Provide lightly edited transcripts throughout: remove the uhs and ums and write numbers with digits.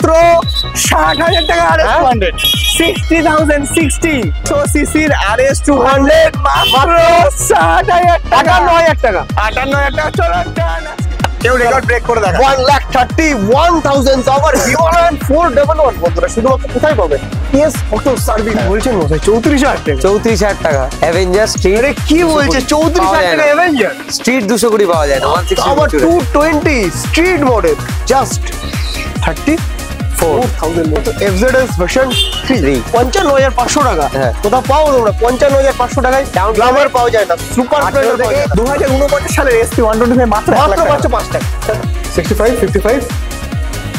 মাত্র 60,000 টাকা RS 200 60,060 সিসির RS 200 মাত্র 60,000 টাকা 58,000 টাকা 58,000 টাকা চলো কেউ রেকর্ড ব্রেক করে দেখা 1,31,000 আবার হিমালয়ান 411 বন্ধুরা শুধুমাত্র কোথায় পাবে এস অটো সার্ভিস বলছেন মশাই 34,000 টাকা 34,000 টাকা অ্যাভেঞ্জার স্ট্রিট আরে কি বলছে 34,000 টাকা অ্যাভেঞ্জার স্ট্রিট 200 কোটি পাওয়া যায় না 160 আবার 220 স্ট্রিট মডেল জাস্ট 34,000 মতো FZS ভার্সন 3 55,500 টাকা কোথাও পাও তোমরা 55,500 টাটায় গ্ল্যামার পাওয়া যায় না সুপার স্প্লেন্ডার থেকে 2049 সালের SP 125 মাত্র 5 টাকা 65 55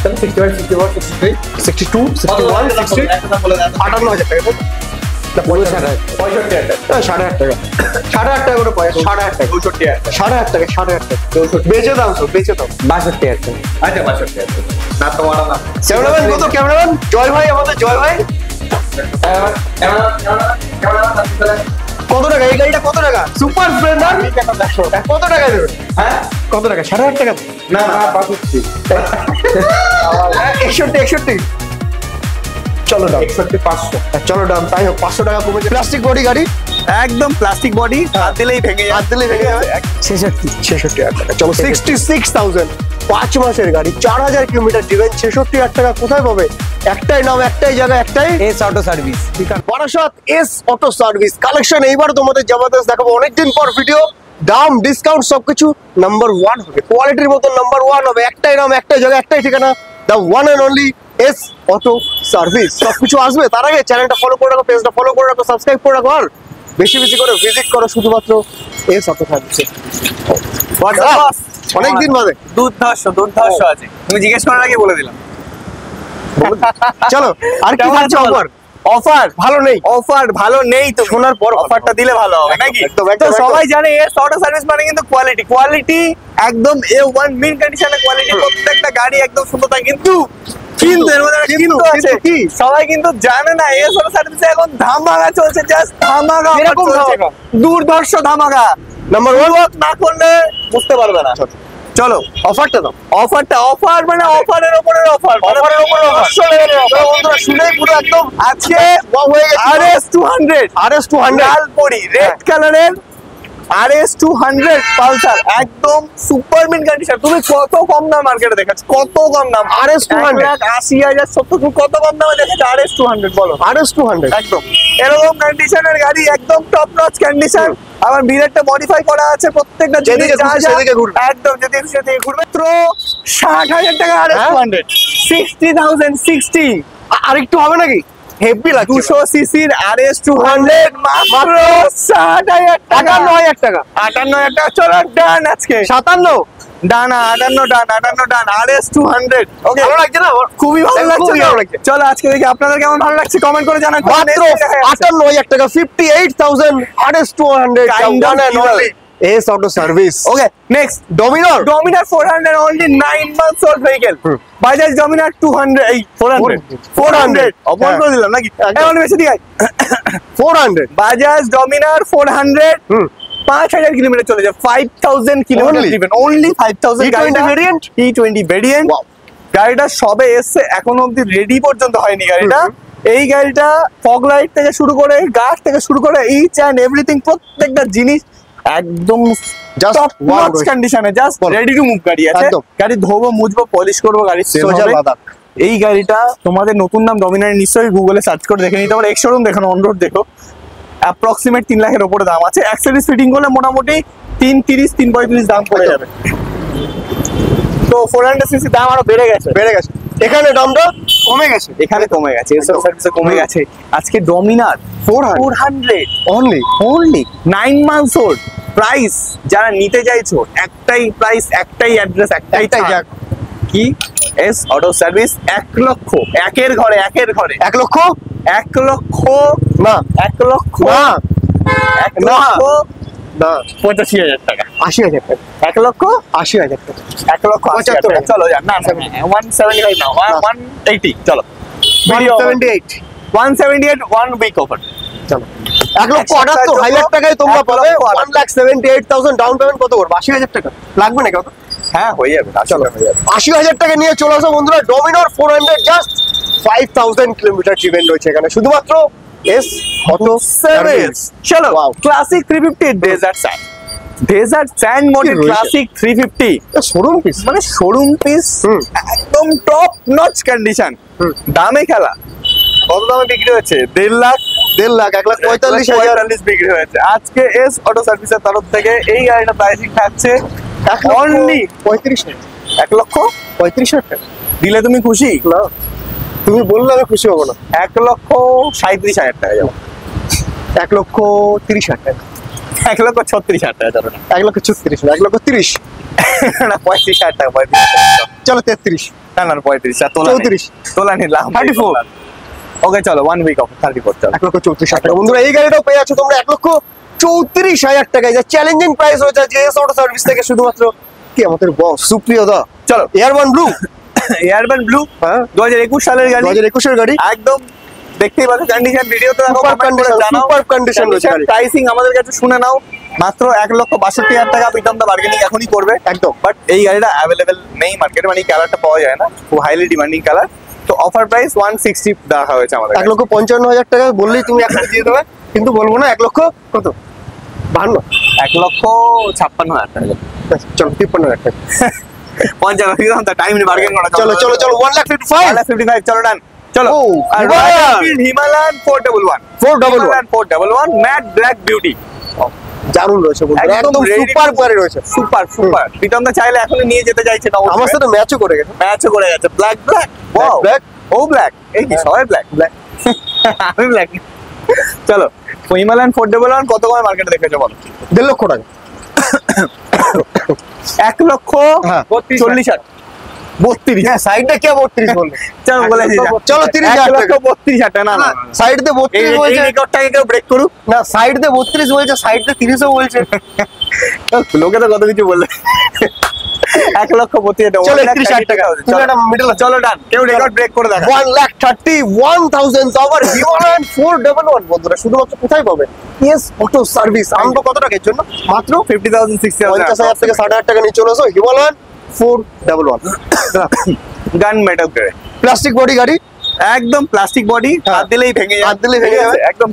65 61 63 62 61 60 58,000 টাকা 65,000 টাকা 8,500 টাকা করে পায় 8,500 টাকা 65,000 টাকা 8,500 টাকা বেচে দাও তো বেচে দাও 62,000 টাকা আচ্ছা 62,000 না তোমার না ক্যামেরাম্যান কত ক্যামেরাম্যান জয় ভাই আমাদের জয় ভাই কত টাকা এই গাড়িটা কত টাকা সুপার স্প্লেন্ডার কত টাকা দেবে হ্যাঁ কত টাকা 8,500 টাকা না না 61 চলো দাম 61,500 চলো দাম তাই হোক 500 টাকা কমেছে প্লাস্টিক বডি গাড়ি একদম প্লাস্টিক বডি হাত দিলেই ভেঙে যাবে 66,000 টাকা চলো 66,000 5 মাসের গাড়ি 4,000 কিলোমিটার ড্রিভেন 66,000 টাকা কোথায় পাবে একটাই নাম একটাই জায়গা একটাই S auto service Barasat S auto service collection এইবার তোমাদের জবরদস্ত দেখাবো অনেকদিন পর ভিডিও দাম ডিসকাউন্ট সবকিছু নাম্বার 1 হবে কোয়ালিটির মতো নাম্বার 1 হবে একটাই নাম একটাই জায়গা একটাই ঠিকানা the one and only S auto service সবকিছু আসবে তার আগে চ্যানেলটা ফলো করে রাখো পেজটা ফলো করে রাখো সাবস্ক্রাইব করে রাখো আর বেশি বেশি করে ভিজিট করো শুধুমাত্র এস অটো সার্ভিসে অনেকদিন বাদে দুর্ধর্ষ আছে তুমি জিজ্ঞেস করার আগে বলে দিলাম চলো আর কি থাকছে অফার ভালো নেই তো শোনার পর অফারটা দিলে ভালো হবে নাকি তো সবাই জানে এস অটো সার্ভিস মানে কিন্তু কোয়ালিটি একদম A1 মিন কন্ডিশনের কোয়ালিটি প্রত্যেকটা গাড়ি একদম সুন্দর থাকে কিন্তু এর মধ্যে কিন্তু আছে কি সবাই কিন্তু জানে না এস অটো সার্ভিসে এখন ধামাকা চলছে জাস্ট ধামাকা এরকম ধামাকা দুর্ধর্ষ ধামাকা নাম্বার 1 না করলে বুঝতে পারবে না চলো অফারটা দাও অফার মানে অফারের উপরে অফার বন্ধুরা শুনেই পুরো একদম আজকে হয়ে গেছে RS 200 লাল পরি রেড কালারের RS 200 পালসার একদম সুপার মিন কন্ডিশন তুমি কত কম দাম মার্কেটে দেখাচ্ছ কত কম দাম RS 200 80,000 70 কত কম দামে দেখাচ্ছ RS 200 বলো RS 200 একদম এরকম কন্ডিশনের গাড়ি একদম টপ নচ কন্ডিশন আবার মিররটা মডিফাই করা আছে প্রত্যেকটা জিনিস যেদিকে ঘুরবে একদম যেদিকে ঘুরবে মাত্র 60,000 টাকা RS 200 60,060 আর একটু হবে নাকি হেভি লাগছে 200 সিসির RS 200 মাত্র 60,000 টাকা 58,000 টাকা 58,000 টাকা চলো ডান আজকে 57 ডান RS 200 ওকে ভালো লাগছে না খুবই ভালো লাগছে চলো আজকে দেখি আপনাদের কেমন ভালো লাগছে কমেন্ট করে জানান মাত্র 58,000 টাকা 58,000 RS 200 S auto service okay next Dominar 400 only 9 months old vehicle Bajaj Dominar 200 এই 400 অপন করে দিলাম নাকি এখন বেশি দিই 400 বাজাজ ডমিনার 400 5,000 কিলোমিটার চলে যায় 5,000 kilometre driven only 5,000 T20 variant T20 variant গাড়িটা সবে এসছে এখনো অবধি রেডি পর্যন্ত হয়নি গাড়িটা এই গাড়িটা ফগ লাইট থেকে শুরু করে গার্ড থেকে শুরু করে ইচ এন্ড এভরিথিং প্রত্যেকটা জিনিস একদম জাস্ট টপ কন্ডিশনে জাস্ট রেডি টু মুভ গাড়ি আছে গাড়ি ধোবো মুছবো পলিশ করবো গাড়ি সোজা লাদাখ এই গাড়িটা তোমাদের নতুন নাম ডমিনার নিশ্চয়ই গুগলে সার্চ করে দেখে নিতে পারো এক্স শোরুম দেখো অন রোড দেখো অ্যাপ্রক্সিমেট 3 লাখের উপরে দাম আছে অ্যাক্সেসরিজ ফিটিং করলে মোটামুটি 330 335 দাম পড়ে যাবে তো 400 সিসি দাম আরো বেড়ে গেছে এখানে দামটা কমে গেছে এখানে কমে গেছে এসব সার্ভিসে কমে গেছে আজকে Dominar 400 only 9 months old price যারা নিতে চাইছো একটাই প্রাইস একটাই অ্যাড্রেস একটাই জায়গা কি এস অটো সার্ভিস 1 লক্ষ একের ঘরে 1 লক্ষ 1 লক্ষ না 1 লক্ষ না 85,000 টাকা 80,000 টাকা 1 লক্ষ 80,000 টাকা 1 লক্ষ 75 টাকা চলো যান না 175 না 180 চলো 178 178 1 উইক অফার চলো 1,78,000 টাকায় তোমরা পাবে 1,78,000 ডাউন পেমেন্ট কত করবে 80,000 টাকা লাগবে না কত হ্যাঁ হয়ে যাবে, আসলে হয়ে যাবে। 80,000 টাকা নিয়ে চলে আসো বন্ধুরা, ডমিনোর 400 জাস্ট 5000 কিলোমিটার ড্রিভেন রয়েছে এখানে, শুধুমাত্র এস অটো সার্ভিস। চলো Wow. Classic 350 desert sand model রয়েছে? ক্লাসিক 350 শোরুম পিস মানে শোরুম পিস, একদম টপ নচ কন্ডিশন, দামে খেলা। কত দামে বিক্রি হচ্ছে? 1.5 লাখ, 1.5 লাখ, 1,45,000 1,45,000 বিক্রি হয়েছে। আজকে এস অটো সার্ভিসের তরফ থেকে এই গাড়িটা প্রাইসিং থাকছে অনলি 35,000 1 লক্ষ 35,000 টাকা। দিলে তুমি খুশি? না, তুমি বললে আমি খুশি হবো না। 1,37,000 টাকা যাবো, 1,30,000 টাকা, 1,36,000 টাকা যাবে না, 1,36,000 না, 1,30,000 না 35,000 টাকা, 35,000 চলো 33, না না 35 তোলা 34, তোলা নিলাম 34, ওকে চলো 1 উইক অফ 34 চলো। 1,34,000 টাকা। বন্ধুরা এই গাড়িটাও পেয়ে যাচ্ছ তোমরা 1,34,000 টাকায়, যা চ্যালেঞ্জিং প্রাইস রয়েছে যে এস অটো সার্ভিস থেকে, শুধুমাত্র কি আমাদের বস সুপ্রিয় দা। চলো এয়ারবান ব্লু, এয়ারবান ব্লু হ্যাঁ 2021 সালের গাড়ি, 2021 এর গাড়ি, একদম দেখতেই পাচ্ছ কন্ডিশন, ভিডিওতে দেখো, Superb কমেন্ট করে condition, জানাও superb condition রয়েছে গাড়ি। প্রাইসিং আমাদের কাছে শুনে নাও, মাত্র 1,62,000 টাকা। প্রীতম দা বার্গেনিং এখনই করবে একদম। বাট এই গাড়িটা অ্যাভেলেবেল নেই মার্কেটে, মানে এই কালারটা পাওয়া যায় না, খুব হাইলি ডিমান্ডিং কালার। তো অফার প্রাইস 160 দেওয়া হয়েছে আমাদের কাছে। 1,55,000 টাকা বললেই তুমি এখন দিয়ে দেবে, কিন্তু বলবো না 1 লক্ষ কত 52, 1,56,000 টাকা চলো 53,000 টাকা। 50 প্রীতম দা টাইম বার্গেন করা, চলো চলো চলো 1,55,000, 1,55,000 চলো ডান চলো। Oh, আর Himalayan। Himalayan 411 411 411 matte black beauty, দারুণ রয়েছে বন্ধুরা, একদম একদম ready সুপার to- কোয়ারে রয়েছে, সুপার সুপার। প্রীতম দা চাইলে এখনই নিয়ে যেতে চাইছে না, আমার সাথে ম্যাচও করে গেছে। ম্যাচও করে গেছে। Black black wow, black। ও ব্ল্যাক, এই কি সবাই ব্ল্যাক Black। আমি ব্ল্যাক। চলো হিমালয়ান 411 কত করে মার্কেটে দেখেছো বলো? 1.5 লক্ষ টাকা, 1,40,000 32 হ্যাঁ সাইডে কে 32 বলবে, চলো বলে চলো 30,000 টাকা, 1,32,000 টাকা। না না সাইড দিয়ে 32 বলছে, রেকর্ডটাকে কেউ ব্রেক করুক না সাইড দিয়ে 32 বলছে, সাইড দিয়ে 30ও বলছে। লোকে তো কত কিছু বললে। 1,32,000 চলো 31,000 টাকা, তুমি একটা মিডল চলো ডান, কেউ রেকর্ড ব্রেক করে দেখা। 1,31,000 তো আবার হিমালয়ান 411 বন্ধুরা, শুধুমাত্র কোথায় পাবে? Yes auto service. আমরা কত টাকার জন্য? মাত্র 50,000 60,000 50,000 থেকে 60,000 টাকা নিয়ে চলে আসো হিমালয়ান 411, গান মেটাল করে প্লাস্টিক বডি গাড়ি, একদম প্লাস্টিক বডি, হ্যাঁ। হাত দিলেই ভেঙে যায়, হাত দিলেই ভেঙে যাবে। একদম।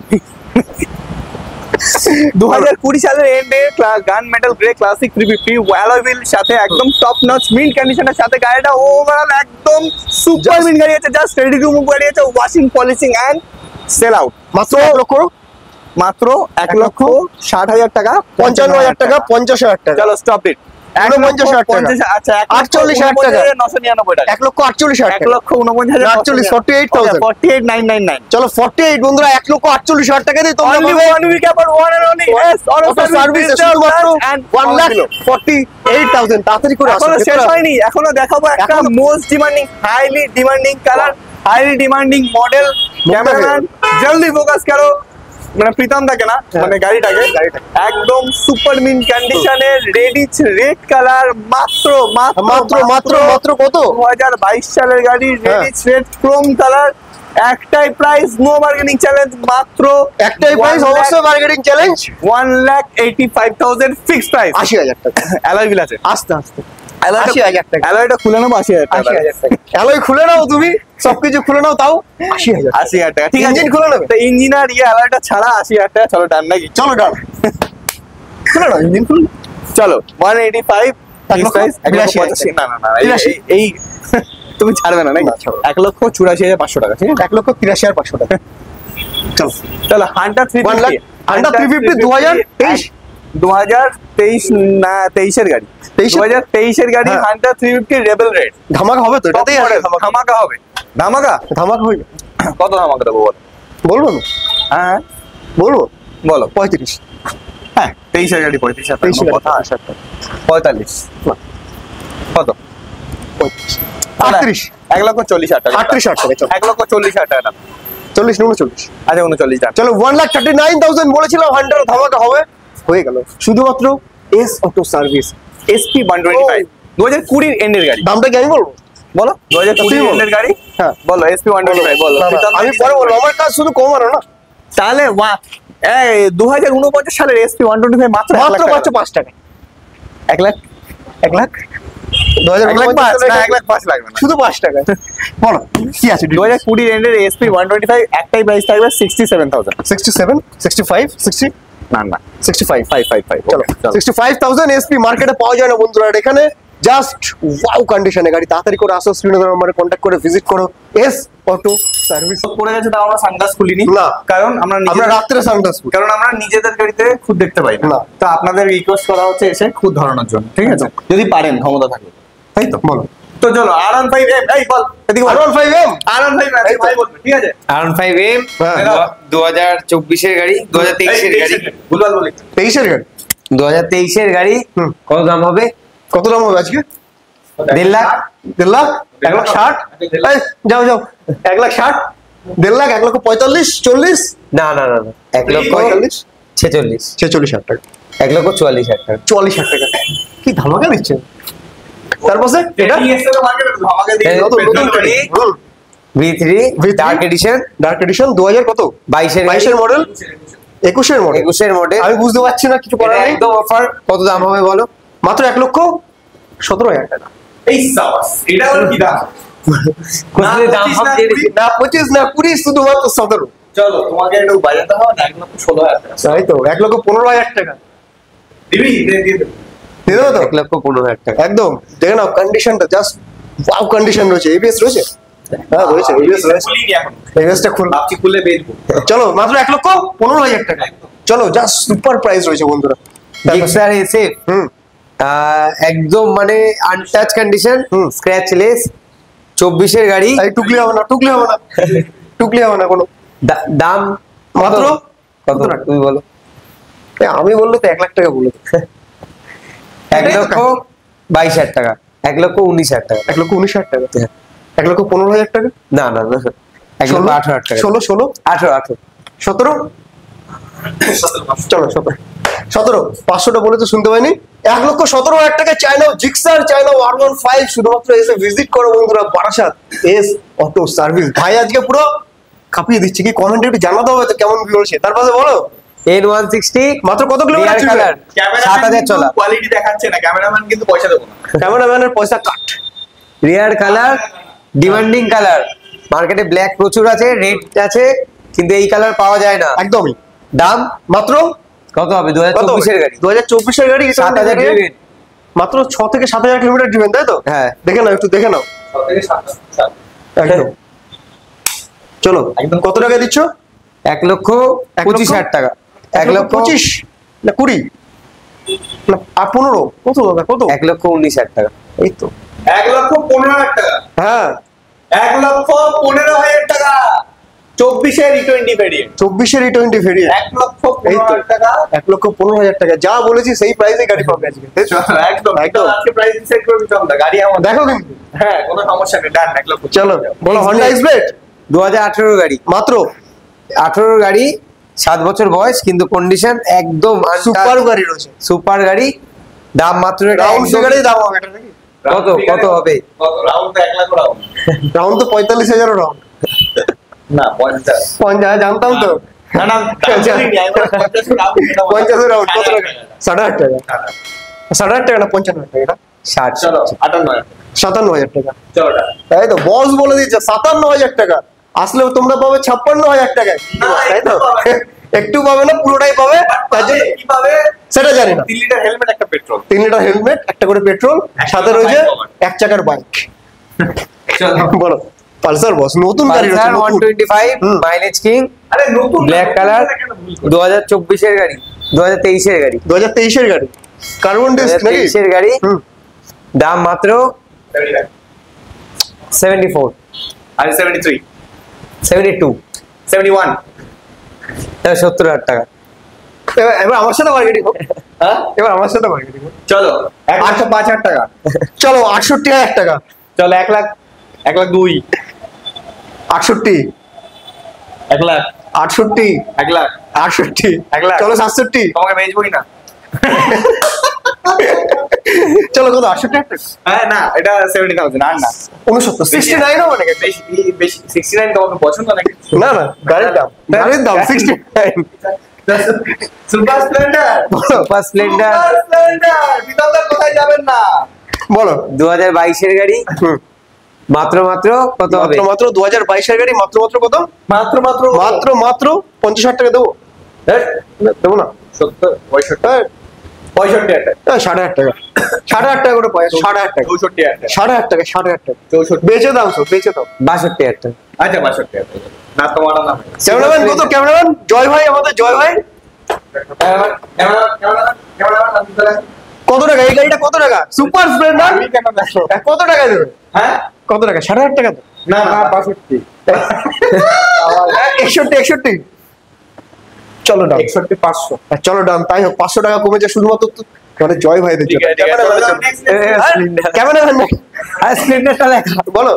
2020 সালের এন্ডে gun metal grey classic 350 alloy wheel সাথে একদম টপ নচ মিন্ট কন্ডিশনের সাথে গাড়িটা ওভারঅল একদম সুপার মিন্ট গাড়ি আছে, জাস্ট রেডি টু মুভ গাড়ি আছে, washing polishing and sell out. মাত্র 1 লক্ষ, মাত্র 1,60,000 টাকা, 55,000 টাকা, 50,000 টাকা, চলো স্টপ ইট। 49,000 টাকা, আচ্ছা 48,000 টাকা, 999 টাকা, 1,48,000 টাকা, 1,49,000 48, 48,000, 48,999। চলো 48 বন্ধুরা, 1,48,000 টাকা দিয়ে তোমরা Only পাবে 1 week about one and only yes auto service শুধুমাত্র 1,48,000। তাড়াতাড়ি করে আসো, এখনো শেষ হয়নি, এখনো দেখাবো একটা এখনো- most demanding, highly demanding colour, highly demanding model. Cameraman জলদি ফোকাস করো, মানে প্রীতম থাকে না, মানে গাড়িটাকে একদম সুপার মিন কন্ডিশনে রেডি রেড কালার, মাত্র মাত্র মাত্র মাত্র কত? 2022 সালের গাড়ি, রেডি রেড ক্রোম কালার, একটাই প্রাইস, নো বার্গেনিং চ্যালেঞ্জ, মাত্র একটাই প্রাইস, অবশ্যই মার্কেটিং চ্যালেঞ্জ, 1,85,000 ফিক্সড প্রাইস। 80,000 টাকা, অ্যালয় হুইল আছে, আস্তে আস্তে 80,000 টাকা, অ্যালয়টা খুলে নেবো 80,000 টাকা, 80,000 টাকা, অ্যালয় খুলে নাও, তুমি সবকিছু খুলে নাও, তাও 80,000, 80,000 টাকা, ঠিক আছে। ইঞ্জিন খুলে নেবে? তো ইঞ্জিন আর অ্যালয়টা ছাড়া 80,000 টাকা, চলো ডান নাকি? চলো ডান, খুলে নাও ইঞ্জিন খুলে নাও। চলো 185 82,000 না না না এই তুমি ছাড়বে না নাকি? না, ছাড়বো। 1,84,500 টাকা, ঠিক আছে। 1,83,500 টাকা, চলো চলো হান্টার 1 লাখ, হান্টার 350 2023 2023 না 23 এর গাড়ি, 2023 এর গাড়ি, হ্যাঁ। হান্টার 350 রেবেল রেড, ধামাকা হবে তো, এটাতেই আছে ধামাকা, ধামাকা হবে। ধামাকা ধামাকা হবে, কত ধামাকা দেবো বলো? বলবো না, হ্যাঁ বলবো বলো। 35, হ্যাঁ 23 এর গাড়ি 35,000 23,000 কথা, টাকা, 45 না, কত? 35, 38, 1,40,000 টাকা, 38,000 টাকা, চলো 1,40,000 টাকা, 40 39, আচ্ছা 39 টাকা। চলো 1,39,000 বলেছিলাম, 100 ধামাকা হবে, হয়ে গেল, শুধুমাত্র এস অটো সার্ভিস। এসপি 125 2020 এন্ডের গাড়ি, দামটা কি আমি বলবো? বলো 2020 তুমি বলো। এন্ডের গাড়ি, হ্যাঁ বলো এসপি 125 বলো। না, না, আমি পরে বলবো, আমার কাজ শুধু কমানো না, তাহলে 2049 সালের এসপি 125 মাত্র মাত্র 5 টাকা, 1 লাখ 1 লাখ 2005 লাগবে না, শুধু 5 টাকা। বলো কি আছে? 2020 রেঞ্জের এসপি 125 একটাই প্রাইস থাকবে 67,000। 67, 65, 60, না না 65, 555 চলো 65,000 এসপি মার্কেটে পাওয়া যায় না বন্ধুরা। আর এখানে জাস্ট ওয়াও কন্ডিশনে গাড়ি। তাড়াতাড়ি করে আসো, স্ক্রিনে দেওয়া নম্বরে কন্ট্যাক্ট করে ভিজিট করো এস অটো সার্ভিস। পড়ে গেছে, তাও আমরা সানগ্লাস খুলিনি না। কারণ আমরা আমরা রাত্রে সানগ্লাস পরি। কারণ আমরা নিজেদের গাড়িতে খুদ দেখতে পাই না। না, তো আপনাদের রিকোয়েস্ট করা হচ্ছে এসে খুদ ধরানোর জন্য, ঠিক আছে? যদি পারেন, ক্ষমতা থাকে, তাই তো? বলো তো চলো R15M, এই বল এদিকে বল। R15M R15M ভাই বলবে, ঠিক আছে? R15M হ্যাঁ। 2024 এর গাড়ি, 2023 এর গাড়ি, ভুলভাল বলি। 23 এর গাড়ি। 2023 এর গাড়ি। হুম। কত দাম হবে? কত দাম হবে আজকে? 1.5 লাখ। 1.5 লাখ, 1,60,000। এই, যাও যাও, 1,60,000, 1.5 লাখ, 1,45,000, 40, না না না না, 1 লক্ষ 45, 46, 46,000 টাকা, 1 লক্ষ 44,000 টাকা। 40,000 টাকা। কি ধামাকা দিচ্ছে। তারপরে এটা আমাকে দিয়ে এই নতুন নতুন গাড়ি। V3 V3 dark addition, dark addition 2000 কত? 22 এর 22 এর মডেল, 21 এর মডেল। 21 এর মডেল। আমি বুঝতে পারছি না, কিছু করার নেই। একদম অফার। কত দাম হবে বলো? মাত্র 1,17,000 টাকা। এই সাবাস, এটা হলো কি দাম? না, কোথায় দাম 25 হবে না, দিয়ে 20 না 25 না 20, শুধুমাত্র 17। চলো তোমাকে একটু বাজাতে হবে না, 1,16,000 টাকা। তাই তো, 1,15,000 টাকা দিবি? দিয়ে দিয়ে দেবো তো 1,15,000 টাকা। একদম। দেখে নাও কন্ডিশনটা, জাস্ট ওয়াও কন্ডিশন রয়েছে। এবিএস রয়েছে? হ্যাঁ রয়েছে, এবিএস রয়েছে। খুলিনি এখন, এবিএসটা খুল। ভাবছি খুলে বেচবো। চলো মাত্র 1,15,000 টাকা। চলো জাস্ট সুপার প্রাইস রয়েছে বন্ধুরা। জিক্সার এসএফ হুম, একদম মানে আনটাচ কন্ডিশন, হুম। স্ক্র্যাচলেস, 24 এর গাড়ি। এই টুকলি হবে না, টুকলি হবে না, টুকলি হবে না কোনো। দাম মাত্র কত? তুমি বলো। আমি বললে তো 1 লাখ টাকা বলে দেবো। 1 লক্ষ 22,000 টাকা, 1,19,000 টাকা। 1,19,000 টাকা, 1,15,000 টাকা, না না না, 1,18,000 টাকা। 16, 16, 18, 17, চলো 17, 500টা বলে তো শুনতে পাইনি। 1,17,000 টাকা চাই নাও জিক্সার, চাই নাও R15। শুধুমাত্র এসে ভিজিট করো বন্ধুরা বারাসাত এস অটো সার্ভিস। ভাই আজকে পুরো কাঁপিয়ে দিচ্ছে। কি কমেন্টে একটু জানাতে হবে তো কেমন কি বলছে। তারপরে বলো N160 মাত্র কত কিলোমিটার রিয়ার কালার, 7,000 চলা। কোয়ালিটি দেখাচ্ছে না, ক্যামেরাম্যান কিন্তু পয়সা দেবো না। ক্যামেরাম্যানের পয়সা কাট। রিয়ার কালার, ডিমান্ডিং কালার। মার্কেটে ব্ল্যাক প্রচুর আছে, রেড আছে, কিন্তু এই কালার পাওয়া যায় না। একদমই। দাম মাত্র কত হবে? 2024 এর গাড়ি, 2024 এর গাড়ি, 7,000 ড্রিভেন। মাত্র 6 থেকে 7,000 কিলোমিটার ড্রিভেন, তাই তো? হ্যাঁ। দেখে নাও, একটু দেখে নাও। একদম। চলো একদম। কত টাকা দিচ্ছ? 1,25,000 টাকা, 1,25,000 না 20 না 15, কত দাদা কত? 1,19,000 টাকা। এই তো 1,15,000 টাকা, হ্যাঁ 1,15,000 টাকা। 24-এর E20 ভেরিয়েন্ট, 24 এর E20 ভেরিয়েন্ট। 1,15,000 টাকা। 1,15,000 টাকা। যা বলেছি সেই প্রাইসে গাড়ি পাবে আজকে। একদম একদম। আজকে প্রাইস ডিসাইড করবি চন্দা, গাড়ি আমার। দেখো কিন্তু। হ্যাঁ, কোনো সমস্যা নেই, ডান। 1,00,000। চলো বলো হন্ডা এক্সপ্লেড 2018 গাড়ি, মাত্র 18 গাড়ি, 7 বছর বয়স, কিন্তু কন্ডিশন একদম সুপার গাড়ি রয়েছে। সুপার গাড়ি। দাম মাত্র এটা রাউন্ড একদম- ফিগারেই দাম হবে এটা নাকি? কত হবে? কত রাউন্ড? তো 1,00,000 রাউন্ড রাউন্ড তো 45,000 রাউন্ড। না, 50। 50 জানতাম তো। না না, দাম বলিনি, আমি বললাম 50 রাউন্ড। 50 রাউন্ড কত টাকা? 60,000 টাকা। 60,000 টাকা না 55,000 টাকা? 60। চলো 58,000। 57,000 টাকা। চলো ডান। তাই তো বস বলে দিচ্ছে 57,000 টাকা। আসলে তোমরা পাবে 56,000 টাকায়, না, তাই তো? একটু পাবে। একটু পাবে না, পুরোটাই পাবে। তার জন্য কি পাবে? সেটা জানি না। 3 লিটার হেলমেট, একটা পেট্রোল। 3 লিটার হেলমেট, একটা করে পেট্রোল, সাথে রয়েছে 1 চাকার বাইক। চলো। বলো পালসার বস নতুন গাড়ি রয়েছে, পালসার নতুন। 125 হুম। মাইলেজ কিং, আরে নতুন ব্ল্যাক কালার, 2024 এর গাড়ি, 2023 এর গাড়ি, 2023 এর গাড়ি, কার্বন ডিস্ক নাকি? 2023 এর গাড়ি। হুম। দাম মাত্র 74, আরে 73, 72, 71। 70,000 টাকা। এবার আমার সাথে মার্কেটিং হোক। হ্যাঁ, এবার আমার সাথে মার্কেটিং হোক। চলো 1,05,000 টাকা। চলো 68,000 টাকা। চলো 1,00,000, 1,02,000, 68, 1,00,000, 68, 1,00,000। 68, 1,00,000। চলো 67, তোমাকে বেচবই না। চলো কত? 68,000 টাকা। হ্যাঁ না, এটা 70,000। আর না 69, 69 হবে নাকি? বেশি বেশি 69 তোমাকে পছন্দ নাকি? না না, গাড়ির দাম 69। Super Splendor, super Splendor super Splendor. বিতন্দর কোথায় যাবেন না, বলো 2022 এর গাড়ি, হুম। মাত্র কত হবে? মাত্র 2022 এর গাড়ি, মাত্র কত? মাত্র মাত্র 50,000 টাকা দেবো। দেবো না? 70 65 65 8,500 টাকা, 8,500 টাকা করে পয়সা, 8,500 টাকা, 64 8,500 টাকা, 8,500 টাকা 64 বেচে দাও, সব বেচে দাও। 62 একটা। আচ্ছা 62 না তোমার নাম ক্যামেরাম্যান কত? ক্যামেরাম্যান জয় ভাই, আমাদের জয় ভাই কত টাকা? এই গাড়িটা কত টাকা? সুপার স্প্লেন্ডার আমি কেন দেখো কত টাকায় দেবে? হ্যাঁ কত টাকা? 8,500 টাকা তো? না 62 61 চলো ডান, 61 500 চলো ডান, তাই হোক। 500 টাকা কমেছে শুধুমাত্র মানে জয় ভাইদের জন্য। ঠিক আছে, ক্যামেরাম্যান আর স্প্লেন্ডারটা লেখা। বলো।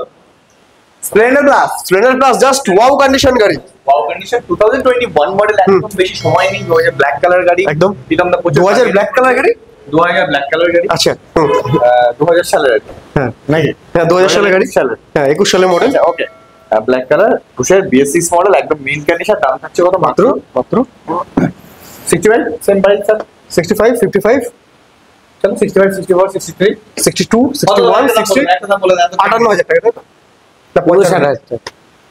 Splendor plus Splendor plus just wow condition গাড়ি, ওয়াও কন্ডিশন 2021 মডেল, একদম বেশি সময় নেই। 2000 ব্ল্যাক কালার গাড়ি, একদম। প্রীতম দা 2000 ব্ল্যাক কালার গাড়ি, 2000 ব্ল্যাক কালার গাড়ি, আচ্ছা 2000 সালের গাড়ি হ্যাঁ নাকি? হ্যাঁ 2000 সালের গাড়ি, হ্যাঁ 21 সালের মডেল। আচ্ছা ওকে, ব্ল্যাক কালার 2000 মডেল, একদম মিল কন্ডিশন। দাম থাকছে কত? মাত্র 65 সেম প্রাইস স্যার। 65 55 চলো 65 64 63 62 61 60 একটা দাম বলে দাও। 58,000 টাকা তাই তো? না 59,000 50,000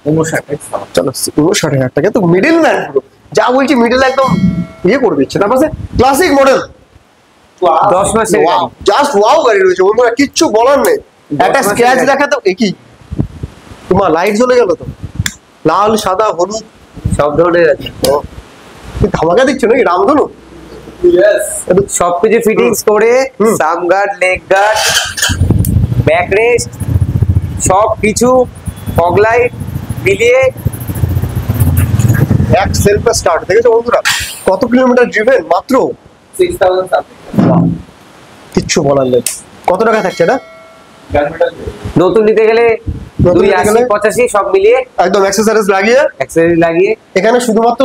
59 চলো 59,000 টাকা তো মিডল ম্যান পুরো, যা বলছি মিডল একদম ইয়ে করে দিচ্ছে। তারপর ক্লাসিক মডেল 10 মাসের গাড়ি। জাস্ট ওয়াও গাড়ি রয়েছে বন্ধুরা, কিচ্ছু বলার নেই। একটা মাসের স্ক্র্যাচ গাড়ি। দেখা তো একই, তোমার লাইট জ্বলে গেল তো, লাল সাদা হলুদ, সব ধরনের আছে, কি ধামাকা দিচ্ছ নাকি রামধনু? ইয়েস সবকিছু ফিটিংস করে, hmm. Sump guard, leg guard, back rest, সব কিছু ফগ লাইট মিলিয়ে এক সেলফে স্টার্ট, দেখেছো বন্ধুরা কত কিলোমিটার ড্রিভেন? মাত্র 6000 সামথিং। কিচ্ছু বলার নেই। কত টাকা থাকছে এটা? গান মেটাল নতুন নিতে গেলে নতুন নিতে 280 গেলে? 85 সব মিলিয়ে একদম অ্যাক্সেসরিজ লাগিয়ে অ্যাক্সেসরি লাগিয়ে এখানে শুধুমাত্র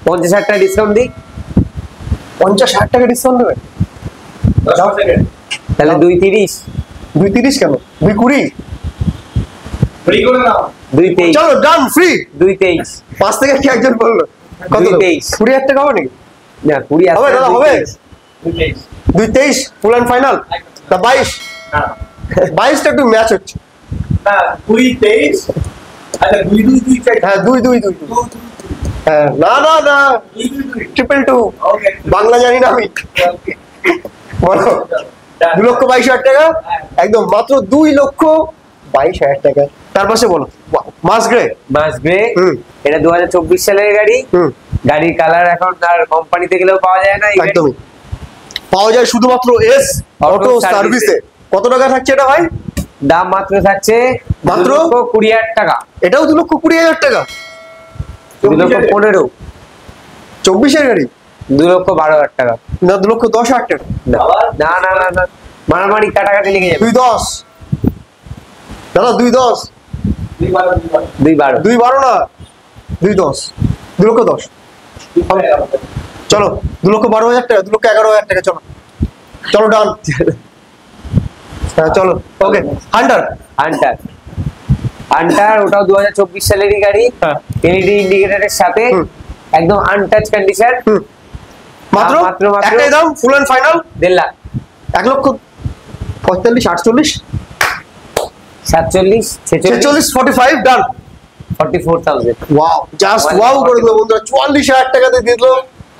50,000 টাকা ডিসকাউন্ট দিই, 2,50,000 টাকা ডিসকাউন্ট দেবে। 10 সেকেন্ড তাহলে 230, 2,30 কেন? 2,20 ফ্রি করে নাও। 223, চলো ডান, ফ্রি। 223, 5 থেকে কি একজন বললো? কত? 2,23 20,000 টাকা হবে নাকি? না 20 হবে দাদা, হবে 223 2,23 ফুল অ্যান্ড ফাইনাল না 22? না 22টা একটু ম্যাচ হচ্ছে। না 223 আচ্ছা 222 চাই। হ্যাঁ 2,22 হ্যাঁ না 2,2 ওকে বাংলা জানি না আমি। বলো 2,22,000 টাকা একদম, মাত্র 2,22,000 টাকা। তার পাশে বলো মাস গ্রে, মাস গ্রে, হুম। এটা 2024 সালের গাড়ি। হুম গাড়ির কালার এখন আর কোম্পানিতে গেলেও পাওয়া যায় না, এই গাড়ি একদমই পাওয়া যায় শুধুমাত্র এস অটো Auto সার্ভিসে। Service-এ। কত টাকা থাকছে এটা ভাই? দাম মাত্র থাকছে মাত্র? 2,20,000 টাকা, এটাও 2,20,000 টাকা। 2,15,000, 24-এর গাড়ি 2,12,000 টাকা। না 2,10,000 টাকা। আবার না না না না, মারামারি কাটাকাটি লেগে যাবে। 2,10 দাদা, 2,10 2,12, 2,12 না 2,10 2,10 চলো 2,12,000 টাকা, 2,11,000 টাকা। চলো চলো ডান, হ্যাঁ চলো ওকে। হান্টার হান্টার ওটাও 2024 সালেরই গাড়ি, হ্যাঁ। এলইডি ইন্ডিকেটরের সাথে, হুম। একদম আনটাচ কন্ডিশন, মাত্র মাত্র একটাই দাম, ফুল and final 1.5 lakh, 1,45,000 48 47, 46, 45 done. 44,000, wow, just wow করে দিল বন্ধুরা। 44,000 টাকাতে দিয়ে দিল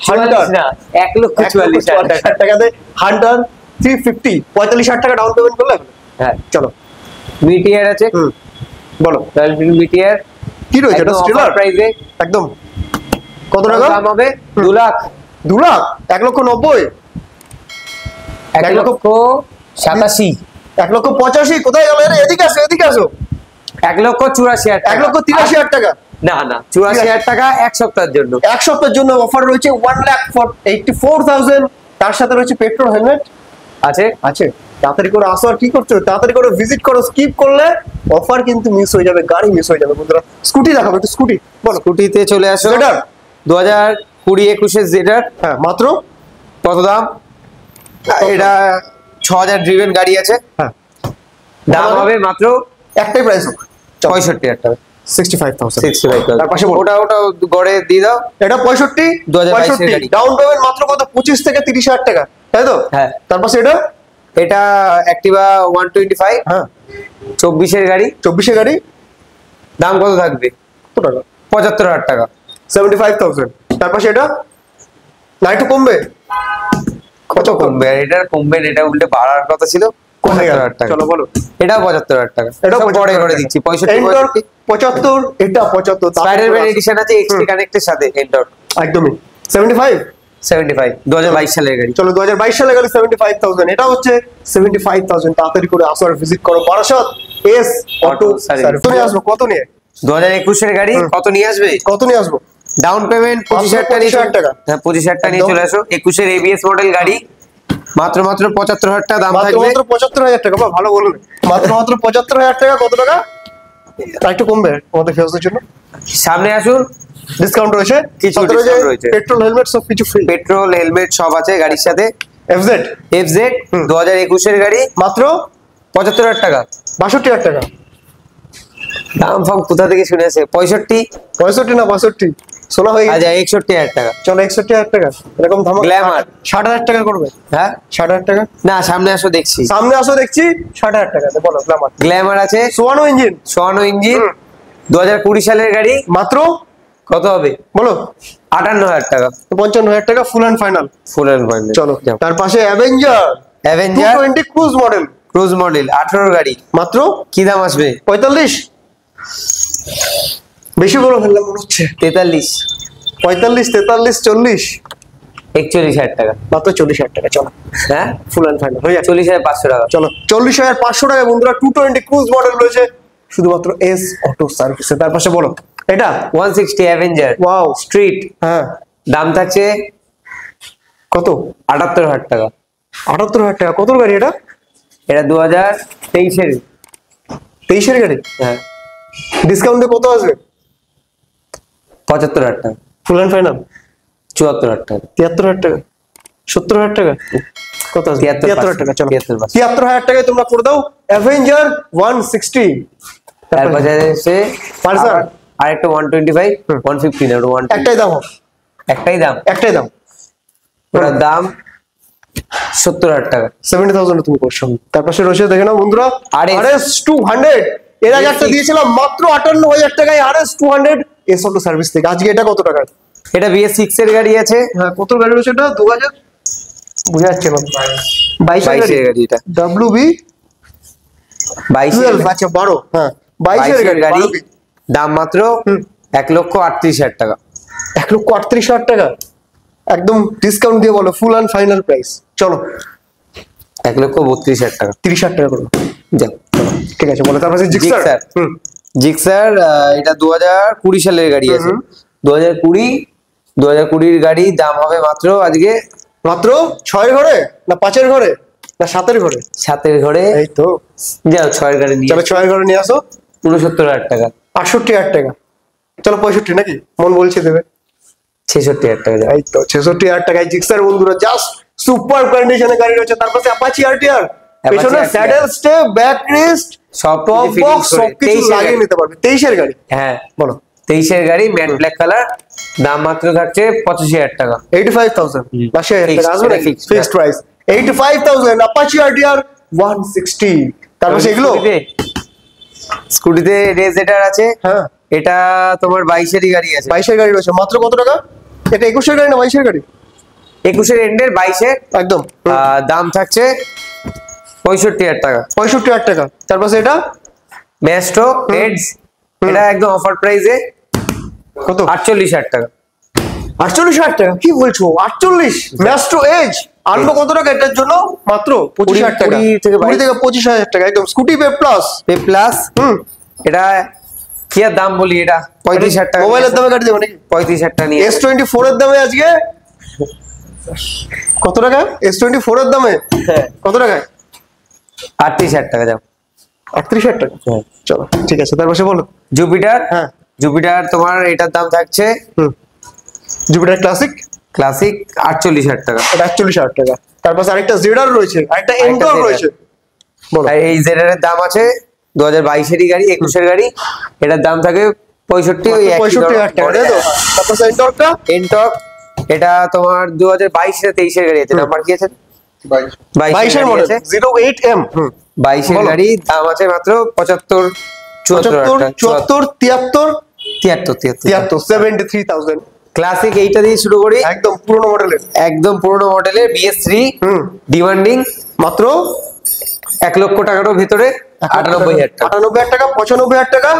হান্টার, 44 না 1,44,000 টাকা। 1,44,000 টাকাতে হান্টার 350। 45,000 টাকা ডাউন পেমেন্ট করলে হবে। হ্যাঁ, চলো মিটিআর আছে, বলো রয়্যাল এনফিল্ড মিটিআর, কি রয়েছে এটা? স্টিলার প্রাইসে একদম। কত টাকা দাম হবে? 2 লাখ, 2 লাখ 1,90,000 1,87,000, 1,85,000 কোথায় গেল? এদিকে আসো, এদিকে আসো। 1,84,000 টাকা, 1,83,000 টাকা না না 84,000 টাকা এক সপ্তাহের জন্য। এক সপ্তাহের জন্য অফার রয়েছে 1,84,000। তার সাথে রয়েছে পেট্রোল হেলমেট আছে। আছে। তাড়াতাড়ি করে আসো, আর কি করছো? তাড়াতাড়ি করে ভিজিট করো, স্কিপ করলে অফার কিন্তু মিস হয়ে যাবে, গাড়ি মিস হয়ে যাবে বন্ধুরা। স্কুটি দেখাবো, একটু স্কুটি বলো। স্কুটিতে চলে আসো, জেডার 2020-21 জেডার। হ্যাঁ মাত্র কত দাম? এটা 6,000 ড্রিভেন গাড়ি আছে, হ্যাঁ দাম হবে মাত্র একটাই প্রাইস 65,000 টাকা, 65,000। 65,000। তার পাশে ওটা গড়ে দিয়ে দাও। এটা 65 2022 এর গাড়ি। ডাউন পেমেন্ট মাত্র কত? 25 থেকে 30,000 টাকা, তাই তো? হ্যাঁ। তার পাশে এটা এটা অ্যাক্টিভা 125, হ্যাঁ 24-এর গাড়ি। 24 গাড়ি, দাম কত থাকবে? কত টাকা? 75,000 টাকা। 75,000। তার পাশে এটা না একটু কমবে? কত কমবে? আর এটা কমবে না, এটা উল্টে বাড়ার কথা ছিল। কমে গেল। 75,000 টাকা। চলো বলো। এটাও 75,000 টাকা। এটাও সব পরে 75,000 করে দিচ্ছি। 65, 75, এটা 75। স্পাইডারম্যান এডিশন আছে এক্সটি কানেক্টের সাথে। এন্টর্ক একদমই 75। 75, 2022 সালের গাড়ি। চলো 2022 সালে গেলে 75,000, এটা হচ্ছে 75,000। তাড়াতাড়ি করে আসো আর ভিজিট করো বারাসাত এস অটো সার্ভিস। তুমি আসবো কত নিয়ে? 2021-এর গাড়ি। কত নিয়ে আসবে? কত নিয়ে আসবো? ডাউন পেমেন্ট 25,000 টাকা নিয়ে 25,000 টাকা। হ্যাঁ 25,000 টাকা নিয়ে চলে আসো। 21-এর এবিএস মডেল গাড়ি, মাত্র 75,000 টাকা দাম থাকবে। মাত্র 75,000 টাকা। ভালো বলুন, মাত্র 75,000 টাকা। কত টাকা? আর একটু কমবে আমাদের ফেরতের জন্য। সামনে আসুন, ডিসকাউন্ট রয়েছে, কিছু সাথে discount রয়েছে। পেট্রোল হেলমেট সব কিছু ফ্রি। পেট্রোল হেলমেট সব আছে গাড়ির সাথে। এফজেড এফজেড 2021-এর গাড়ি, মাত্র 75,000 টাকা। 62,000 টাকা। দাম ফাম কোথা থেকে শুনে আসে? 65, 65 না 62 শোনা হয়ে গেছে। আচ্ছা 61,000 টাকা। চলো 61,000 টাকা। এরকম ধামাকা Glamour। 60,000 টাকা করবে। হ্যাঁ 60,000 টাকা। না, সামনে আসো দেখছি। সামনে আসো দেখছি 60,000 টাকা। বলো গ্ল্যামার। গ্ল্যামার আছে, সোয়ানো ইঞ্জিন, সোয়ানো ইঞ্জিন, 2020 সালের গাড়ি। মাত্র কত হবে? বলো। 58,000 টাকা। 55,000 টাকা full and final. Full and final. চলো তার পাশে avenger avenger 220 cruise model, cruise model 18 গাড়ি। মাত্র কি দাম আসবে? 45। বেশি বড় ফেললাম মনে হচ্ছে। 43, 45, 43, 40, 41,000 টাকা। মাত্র 40,000 টাকা। চলো হ্যাঁ ফুল অ্যান্ড ফাইনাল হয়ে যাচ্ছে। 40,500 টাকা। চলো 40,500 টাকা বন্ধুরা 220 ক্রুজ মডেল রয়েছে শুধুমাত্র এস অটো সার্ভিসে। তার পাশে বলো এটা 160 অ্যাভেঞ্জার ওয়াও স্ট্রিট, হ্যাঁ দাম থাকছে কত? 78,000 টাকা। 78,000 টাকা। কত গাড়ি এটা? এটা 2023-এর। 23 গাড়ি। হ্যাঁ ডিসকাউন্টে কত আসবে? 75,000 টাকা। ফুল অ্যান্ড ফাইনাল 74,000 টাকা। 73,000 টাকা। 70,000 টাকা। কত আসবে? 73,000 টাকা। চলো 73,500 73,000 টাকায় তোমরা করে দাও অ্যাভেঞ্জার 160। তারপরে আছে Pulsar। আরেকটা 125, 150 না, 120। একটাই দাম হোক, একটাই দাম। একটাই দাম। ওটার দাম 70,000 টাকা। 70,000 তুমি করছো। তার পাশে রয়েছে দেখে নাও বন্ধুরা RS 200। এর আগে একটা দিয়েছিলাম মাত্র 58,000 টাকায় RS 200 এস অটো সার্ভিস থেকে। আজকে এটা কত টাকা? এটা BS6 এর গাড়ি আছে। হ্যাঁ কত গাড়ি রয়েছে এটা? 2000 বুঝা যাচ্ছে না। 22 এর গাড়ি এটা। WB 22 আচ্ছা 12। হ্যাঁ 22 এর গাড়ি। গাড়ি, দাম মাত্র 1,38,000 টাকা। 1,38,000 টাকা। একদম ডিসকাউন্ট দিয়ে বলো ফুল অ্যান্ড ফাইনাল প্রাইস। চলো 1,32,000 টাকা। 30,000 টাকা করো। যাও ঠিক আছে বলো। তারপরে জিক্সার। জিক্সার এটা 2020 সালের গাড়ি আছে। 2020 গাড়ি, দাম হবে মাত্র আজকে মাত্র 6 ঘরে না 5 ঘরে না 7 ঘরে? 7 ঘরে। এই তো যাও 6 গাড়ি নিয়ে চলো 6 ঘরে নিয়ে আসো। 69,000 টাকা। 68,000 টাকা। চলো 65 নাকি মন বলছে দেবে। 66,000 টাকা। যাও এই তো 66,000 টাকায় জিক্সার বন্ধুরা জাস্ট সুপার কন্ডিশনে গাড়ি রয়েছে। তার পাশে অ্যাপাচি আরটিআর, পেছনে RTR saddle step, back rest, সব টপ কিছু বক্স fitting করে। সবকিছু 23 এর লাগিয়ে গাড়ি। নিতে পারবে। 23 এর গাড়ি। হ্যাঁ বলো 23 এর গাড়ি, ম্যাট ব্ল্যাক কালার, দাম মাত্র থাকছে 85,000 টাকা। 85,000 না 6,000 টাকা আসবে নাকি? Fixed, fixed price 85,000 Apache RTR 160। তার পাশে এগুলো স্কুটিতে রেজেটার আছে। হ্যাঁ এটা তোমার 22 এরই গাড়ি আছে। 22 এর গাড়ি রয়েছে মাত্র কত টাকা? এটা 21 এর গাড়ি না 22 এর গাড়ি? 21 এর এন্ডের 22 এর একদম। দাম থাকছে 65,000 টাকা। 65,000 টাকা। তার পাশে এটা ম্যাস্ট্রো হেডস, এটা একদম অফার প্রাইসে কত? 48,000 টাকা। 48,000 টাকা? কি বলছো? 48? ম্যাস্ট্রো এজ আনবো কত টাকা এটার জন্য? মাত্র 25,000 টাকা। 20 থেকে 20 থেকে 25,000 টাকা একদম। Scooty pay plus. Pay plus. এটা কি আর দাম বলি, এটা 35,000 টাকা। মোবাইলের দামে গাড়ি দেবো নাকি? 35,000 টাকা নিয়ে S24 এর দামে আজকে কত টাকা? S24 এর দামে কত টাকায়? 38,000 টাকা। যাও 38,000 টাকা। চলো ঠিক আছে। তার পাশে বলো জুপিটার। হ্যাঁ জুপিটার তোমার এটার দাম থাকছে জুপিটার ক্লাসিক ক্লাসিক 48,000 টাকা। এটা 41,000 টাকা। তার পাশে আরেকটা জেডার রয়েছে, আরেকটা এন্টর Zedar রয়েছে। বলো আর এই জেডারের দাম আছে 2022 এরই গাড়ি, 21 এর গাড়ি, এটার দাম থাকে 65। ওই 65,000 টাকা তাই তো? তার পাশে এন্টরটা এনটক, এটা তোমার 2022 এর 23 এর গাড়ি আছে। নাম্বার কি আছে? 22 এর মডেল 08M 22 এর বলো। গাড়ি, দাম আছে মাত্র 75 74 74 73 73 73,000 ক্লাসিক এইটা দিয়ে শুরু করি, একদম পুরনো মডেলের একদম পুরোনো মডেলের BS3 ডিমান্ডিং মাত্র 1 লক্ষ টাকারও ভিতরে 98,000 টাকা 98,000 টাকা 95,000 টাকা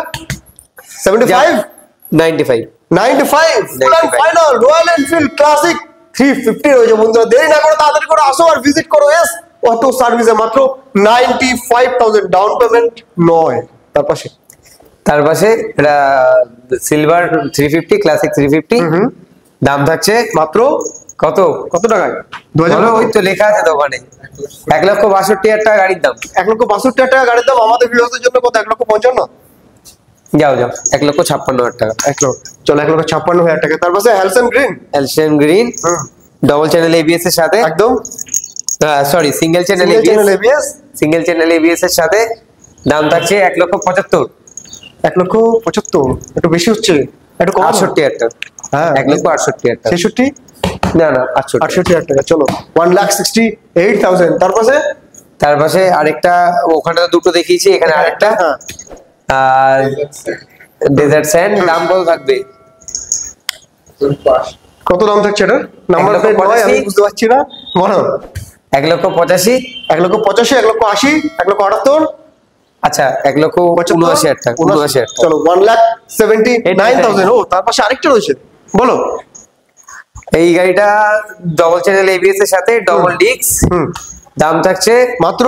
75 95 95 full and final Royal Enfield Classic 350 রয়েছে বন্ধুরা। দেরি না করে তাড়াতাড়ি করে আসো আর ভিজিট করো এস অটো সার্ভিসে মাত্র 95,000 ডাউন পেমেন্ট নয়। তার পাশে এটা সিলভার 350 ক্লাসিক 350 দাম থাকছে মাত্র কত কত টাকায় বলো, ওই তো লেখা আছে দোকানে 1,62,000 টাকা গাড়ির দাম। 1,62,000 টাকা গাড়ির দাম। আমাদের ভিউয়ারদের জন্য কত 1,55,000 যাও 1,56,000 টাকা। 1 লক্ষ চলো 1,56,000 টাকা। তার পাশে Halcyon green Elysian green double channel ABS এর সাথে, একদম sorry single channel ABS single channel ABS এর সাথে দাম থাকছে 1,75,000 1,75,000 একটু বেশি হচ্ছে, একটু কম 68,000 টাকা। হ্যাঁ 1,68,000 টাকা। 66 না 68,000 68,000 টাকা। চলো 1,68,000। তার পাশে আরেকটা, ওখানে তো দুটো দেখিয়েছি, এখানে আরেকটা হ্যাঁ আর ডেজার্ট স্যান্ড দাম কত থাকবে? কত দাম থাকছে এটা? নাম্বার 1,85,000 আমি বুঝতে পারছি না, বলো 1,85,000 1,85,000 1,80,000 1,78,000 আচ্ছা 1,79,000 টাকা 79,000 টাকা। চলো 1,79,000। ও তার পাশে আরেকটা রয়েছে, বলো এই গাড়িটা ডবল চ্যানেল ABS এর সাথে ডবল ডিস্ক, দাম থাকছে মাত্র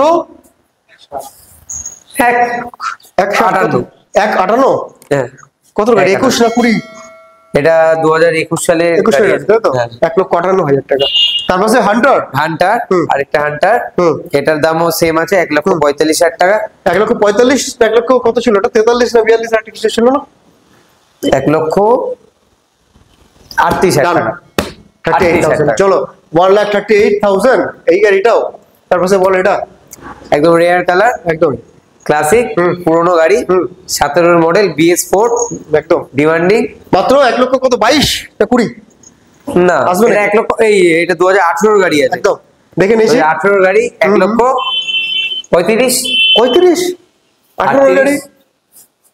1,58,000 হ্যাঁ। কত গাড়ি 21 না 20? এটা 2021 সালে 21 গাড়ি তাই তো 1,58,000 টাকা। তার পাশে হান্টার হান্টার, আরেকটা হান্টার, এটার দামও সেম আছে 1,45,000 টাকা। 1,45,000 1 লক্ষ কত ছিল এটা? 43 না 42 আর কিছু ছিল না? 1,38,000 টাকা। 38,000 চলো 1,38,000 এই গাড়িটাও। তারপরে বল এটা একদম রেয়ার কালার, একদম ক্লাসিক পুরনো গাড়ি, 17 মডেল BS4 একদম ডিমান্ডিং মাত্র 1 লক্ষ কত 22 না 20? না আসবে এটা না। 1 লক্ষ, এই এটা 2018 গাড়ি আছে, একদম দেখে নিয়েছি 2018 গাড়ি 1,35,000 35 18 গাড়ি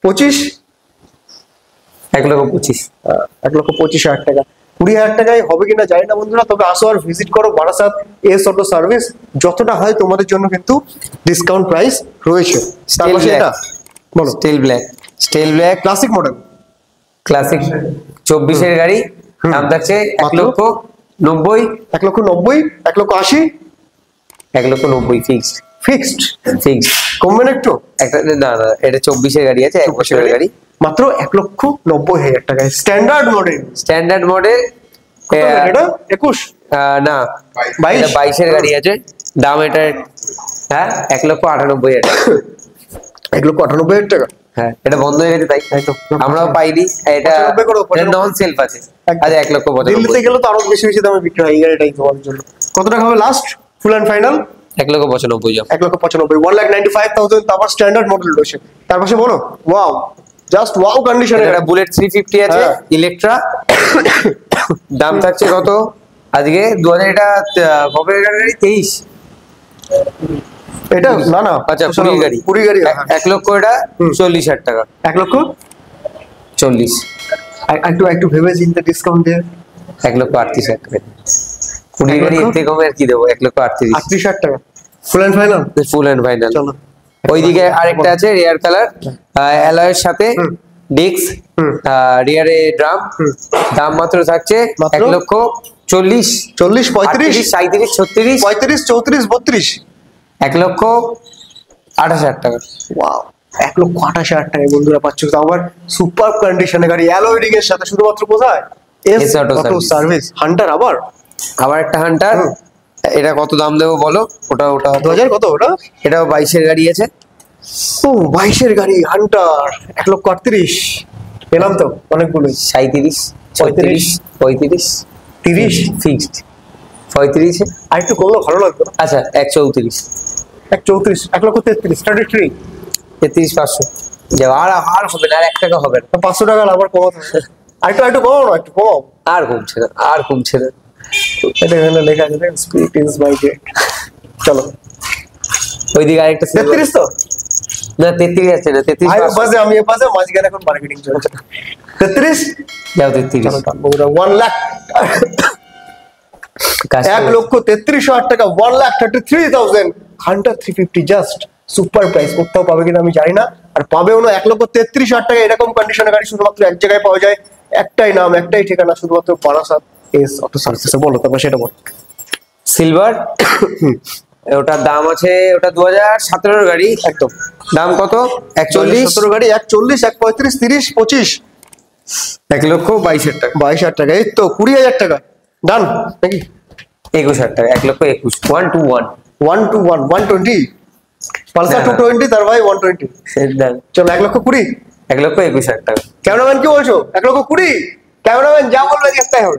25 1,25,000 1,25,000 টাকা। 20,000 টাকায় হবে কিনা জানি না বন্ধুরা, তবে আসো আর ভিজিট করো বারাসাত এস অটো সার্ভিস। যতটা হয় তোমাদের জন্য কিন্তু ডিসকাউন্ট প্রাইস রয়েছে। তারপরে black। এটা বলো steel black classic model classic 24 এর গাড়ি, দাম থাকছে 1,90,000 1,90,000 1,80,000 1,90,000 ফিক্সড ফিক্সড। ফিক্সড কমবেন একটু? একটা না এটা 24 এর গাড়ি আছে, 1 বছরের গাড়ি, মাত্র 1,90,000 টাকায় স্ট্যান্ডার্ড মডেল। Standard model. এটা 21 না 22 22 এর গাড়ি আছে, দাম এটা হ্যাঁ 1,98,000 টাকা। 1,98,000 টাকা। হ্যাঁ এটা বন্ধ হয়ে গেছে তাই একদম। আমরাও পাইনি, এটা 95 করো, 95 নন সেলফ আছে। একদম। আচ্ছা 1,95,000 দিল্লিতে গেলে তো আরো বেশি বেশি দামে বিক্রি হয় এই গাড়িটাই তোমাদের জন্য। কত টাকা হবে লাস্ট ফুল এন্ড ফাইনাল? 1,95,000 1,95,000 1,95,000। তারপর স্ট্যান্ডার্ড মডেল রয়েছে। তার পাশে বলো ওয়াও, জাস্ট ওয়াও কন্ডিশনে এটা বুলেট 350 আছে হ্যাঁ। ইলেকট্রা, দাম থাকছে কত আজকে 2000, এটা কবে গাড়ি 23 এটা না না আচ্ছা 20 গাড়ি 20 গাড়ি 1 লক্ষ, এটা 40,000 টাকা 1 লক্ষ 40 একটু ভেবে চিন্তে ডিসকাউন্ট দিয়ে 1,38,000 টাকা 20 গাড়ি এর থেকে কমে আর কি দেবো 1,38,000 38,000 টাকা full and final. Full and final. চলো ওইদিকে আরেকটা আছে রেয়ার কালার অ্যালয়ের সাথে ডিস্ক, রিয়ারে ড্রাম, দাম মাত্র থাকছে মাত্র? 1,40,000 40 35 37 36 35 34 32 1,28,000 টাকা। ওয়াও 1,28,000 টাকায় বন্ধুরা পাচ্ছ। তো আবার সুপার কন্ডিশনে গাড়ি অ্যালয় রিং এর সাথে, শুধুমাত্র কোথায় S S auto auto service. Service. Hunter আবার আবার একটা হান্টার, এটা কত দাম দেবো বলো? ওটা 2000 কত ওটা? এটাও 22 এর গাড়ি আছে, ও 22 এর গাড়ি হান্টার 1,38,000 পেলাম তো অনেকগুলো। 37 36 35 30 ফিক্সড 35 আর একটু কমলে ভালো লাগতো না? আচ্ছা 1,34 1,34 1,33 33 33,500 যাও। আর আর হবে না, আর 1 টাকা হবে না, 500 টাকা আবার কমাতে হবে। আর একটু কমাও না, একটু কমাও। আর কমছে না, আর কমছে না। এটা এখানে লেখা আছে স্পিড ইজ মাই গেট। চলো ওইদিকে আরেকটা 33 তো না 33 আছে না 33 ভাই পাশে আমি এ পাশে মাঝখানে এখন মার্কেটিং চলছে 33 যাও 33 চলো বন্ধুরা 1 লাখ 1,33,000 টাকা 1,33,000 হান্টার 350 জাস্ট সুপার প্রাইস। কোথাও পাবে কিনা আমি জানি না, আর পাবেও না। 1,33,000 টাকা এরকম কন্ডিশনের গাড়ি শুধুমাত্র এক জায়গায় পাওয়া যায়, একটাই নাম একটাই ঠিকানা, শুধুমাত্র বারাসাত এস অটো সার্ভিসে। বলো তারপর সেটা বল। সিলভার ওটার দাম আছে, ওটা 2017 গাড়ি। একদম দাম কত? 41 17 গাড়ি 140 135 30 25 1,22,000 টাকা। 22,000 টাকা, এই তো 20,000 টাকা ডান নাকি? 21,000 টাকা, 1,21,000 121 121 120 পালসার হ্যাঁ। 220 তার ভাই 120। এর দাম চলো 1,20,000 1,21,000 টাকা। ক্যামেরাম্যান কি বলছো? 1,20,000 ক্যামেরাম্যান যা বলবে দেখতে হবে।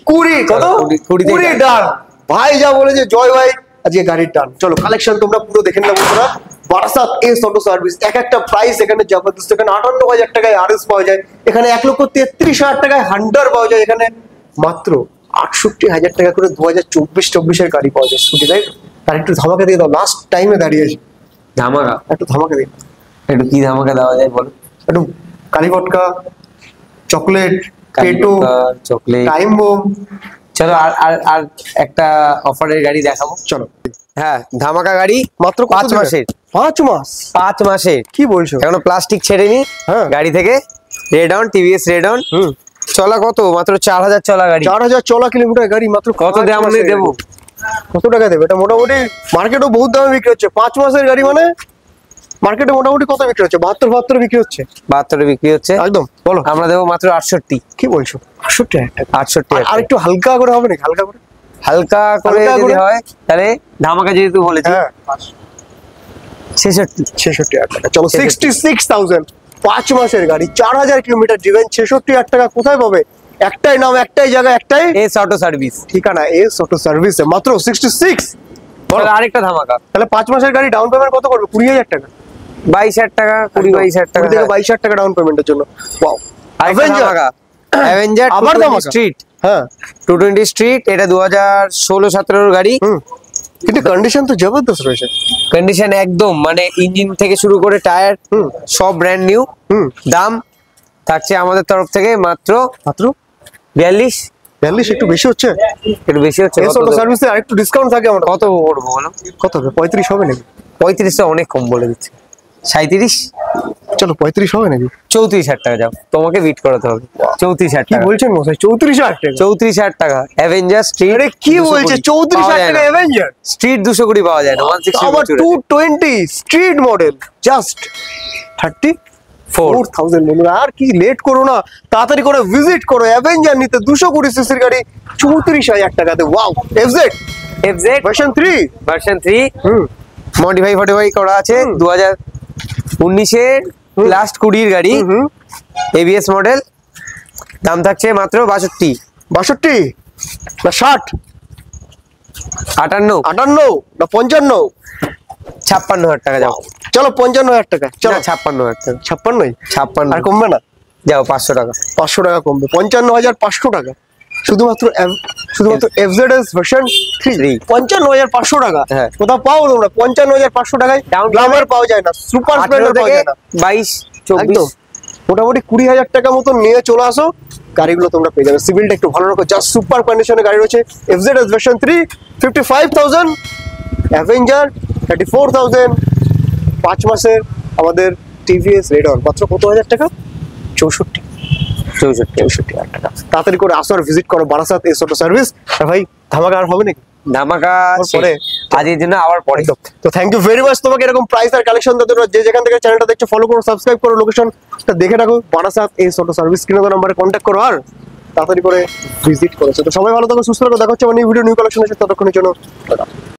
20 কত? 20 20 ডান ভাই, যা বলেছে জয় ভাই আজকে গাড়ির ডান। চলো কালেকশন তোমরা পুরো দেখে নেবো বন্ধুরা। বারাসাত এস অটো সার্ভিস এক একটা প্রাইস এখানে জবরদস্ত। এখানে 58,000 টাকায় আরএস পাওয়া যায়, এখানে 1,33,000 টাকায় হান্টার পাওয়া যায়, এখানে মাত্র 68,000 টাকা করে 2024 এর গাড়ি পাওয়া যায় স্কুটি। তাই আর একটু ধামাকা দিয়ে দাও, লাস্ট টাইমে দাঁড়িয়েছি, ধামাকা একটু ধামাকা দিয়ে একটু কি ধামাকা দেওয়া যায় বলো? একটু কালি ভটকা, চকলেট, পেটো, চকলেট। Time bomb. চলো আর আর আর একটা অফারের গাড়ি দেখাবো। চলো হ্যাঁ, ধামাকা গাড়ি মাত্র 5 মাসের। 5 মাস 5 মাসের কি বলছো? এখনো প্লাস্টিক ছেড়েনি হ্যাঁ। গাড়ি থেকে। Red on, TVS red on. চলা কত? মাত্র 4,000 চলা গাড়ি। 4,000 চলা কিলোমিটার গাড়ি মাত্র কত 5 দাম মাসের দেবো? গাড়ি। কত টাকা দেবে? এটা মোটামুটি মার্কেটও বহুত দামে বিক্রি হচ্ছে। 5 মাসের গাড়ি মানে মার্কেটে মোটামুটি কত বিক্রি হচ্ছে? 72 বিক্রি হচ্ছে 72 বিক্রি হচ্ছে। একদম। বলো আমরা দেবো মাত্র 68। কি বলছো? 68,000 টাকা। 68 আর একটু হালকা করে হবে নাকি? হালকা করে হালকা করে হালকা যদি করে? হয় তাহলে ধামাকা যেহেতু বলেছি হ্যাঁ 66,000 টাকা। চলো 66,000 5 মাসের গাড়ি 4,000 কিলোমিটার ড্রিভেন 66,000 টাকা কোথায় পাবে? একটাই নাম একটাই জায়গা একটাই এস অটো সার্ভিস। ঠিকানা, এস অটো সার্ভিসে মাত্র 66। বলো আরেকটা ধামাকা। তাহলে 5 মাসের গাড়ি ডাউন পেমেন্ট কত করবে? 20,000 টাকা। 22,000 টাকা, 22,000 টাকা। 20 থেকে 22,000 টাকা ডাউন পেমেন্টের জন্য। ওয়াও আরেকটা ধামাকা অ্যাভেঞ্জার আবার 220 ধামাকা? স্ট্রিট। হ্যাঁ 220 স্ট্রিট, এটা 2016-17 গাড়ি। কিন্তু কন্ডিশন তো জবরদস্ত রয়েছে। কন্ডিশন একদম মানে ইঞ্জিন থেকে শুরু করে টায়ার সব ব্র্যান্ড নিউ। দাম থাকছে আমাদের তরফ থেকে মাত্র মাত্র 42। একটু বেশি হচ্ছে। একটু বেশি হচ্ছে। এস অটো সার্ভিসে আরেকটু ডিসকাউন্ট থাকে আমরা। কত করবো বলো? কত হবে? 35 হবে নাকি? 35 তো অনেক কম বলে দিচ্ছে। 37। চলো 35 হবে নাকি? 34,000 টাকা যাও, তোমাকে বিট করাতে হবে। 34,000 কি টাকা। বলছেন মশাই? 34,000 টাকা? 34,000 টাকা অ্যাভেঞ্জার স্ট্রিট। আরে কি বলছে? 34,000 টাকা অ্যাভেঞ্জার স্ট্রিট 200 কোটি পাওয়া যায় না। 160 আবার 220 স্ট্রিট মডেল জাস্ট 34,000 বন্ধুরা। আর কি লেট করো না, তাড়াতাড়ি করে ভিজিট করো অ্যাভেঞ্জার নিতে। 200 কোটি সিসির গাড়ি 34,000 টাকাতে। Wow FZ version 3 version 3 modify করা আছে। 2019 এর লাস্ট 20 এর গাড়ি, এবিএস মডেল। দাম থাকছে মাত্র 62 62 না 60 58 58 না 55? 56,000 টাকা যাও। চলো 55,000 টাকা। চলো 56,000 টাকা। 56 56 আর কমবে না? যাও 500 টাকা। 500 টাকা কমবে। 55,500 টাকা শুধুমাত্র এফজেডএস ভার্সন 3 55,500 টাকা। হ্যাঁ। কোথাও পাও তোমরা 55,500 টাকায় গ্ল্যামার পাওয়া যায় না, সুপার 18 স্প্লেন্ডার পাওয়া থেকে যায় না। 22-24 একদম মোটামুটি 20,000 টাকা মতো নিয়ে চলে আসো, গাড়িগুলো তোমরা পেয়ে যাবে। সিভিলটা একটু ভালো রাখো, জাস্ট সুপার কন্ডিশনে গাড়ি রয়েছে। FZS version 3 55,000, Avenger 34,000। 5 মাসের আমাদের টিভিএস রেড অন মাত্র কত হাজার টাকা? 64,000 টাকা। তাড়াতাড়ি করে আসো আর ভিজিট করো বারাসাত এস অটো সার্ভিস। আর ভাই ধামাকা আর হবে নাকি? ধামাকা পরে আজকের জন্য আবার পরে। তো থ্যাংক ইউ ভেরি মাচ তোমাকে এরকম প্রাইস আর কালেকশন দিতে। যে যেখান থেকে চ্যানেলটা দেখছো ফলো করো, সাবস্ক্রাইব করো, লোকেশনটা দেখে রাখো। বারাসাত এস অটো সার্ভিস স্ক্রিনে নাম্বারে কন্ট্যাক্ট করো আর তাড়াতাড়ি করে ভিজিট করেছো। তো সবাই ভালো থাকো, সুস্থ থাকো। দেখা হচ্ছে আমার নিউ ভিডিও নিউ কালেকশনের সাথে। ততক্ষণের জন্য টাটা।